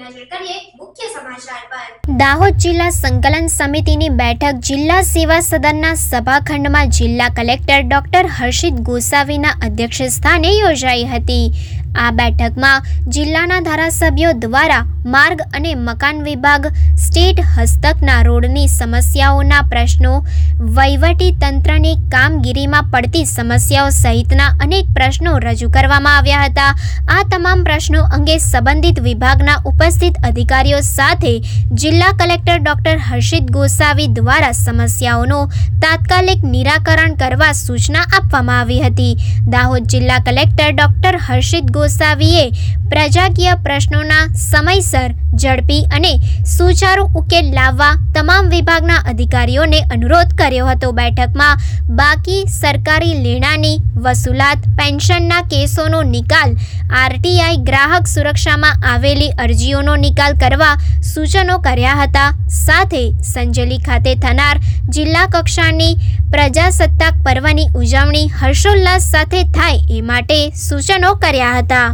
નજર કરીએ મુખ્ય સમાચાર પર। દાહોદ જિલ્લા સંકલન સમિતિની બેઠક જિલ્લા સેવા સદનના સભાખંડમાં જિલ્લા કલેક્ટર ડોક્ટર હર્ષિત ગોસાવીના અધ્યક્ષસ્થાને યોજાઈ હતી। આ બેઠકમાં જિલ્લાના ધારાસભ્યો દ્વારા માર્ગ અને મકાન વિભાગ, સ્ટેટ હસ્તકના રોડની સમસ્યાઓના પ્રશ્નો, વહીવટી તંત્રની કામગીરીમાં પડતી સમસ્યાઓ સહિતના અનેક પ્રશ્નો રજૂ કરવામાં આવ્યા હતા। આ તમામ પ્રશ્નો અંગે સંબંધિત વિભાગના ઉપસ્થિત અધિકારીઓ સાથે જિલ્લા કલેક્ટર ડોક્ટર હર્ષિત ગોસાવી દ્વારા સમસ્યાઓનું તાત્કાલિક નિરાકરણ કરવા સૂચના આપવામાં આવી હતી। દાહોદ જિલ્લા કલેક્ટર ડોક્ટર હર્ષિત ગોસાવીએ પ્રજાકીય પ્રશ્નોના સમયસર, ઝડપી અને સુચારુ ઉકેલ લાવવા તમામ વિભાગના અધિકારીઓને અનુરોધ કર્યો હતો। બેઠકમાં બાકી સરકારી લેણાની વસૂલાત, પેન્શનના કેસોનો નિકાલ, આરટીઆઈ ગ્રાહક સુરક્ષામાં આવેલી અરજીઓનો નિકાલ કરવા સૂચનો કર્યા હતા। સાથે સંજેલી ખાતે થનાર જિલ્લા કક્ષાની પ્રજાસત્તાક પર્વની ઉજવણી હર્ષોલ્લાસ સાથે થાય એ માટે સૂચનો કર્યા હતા।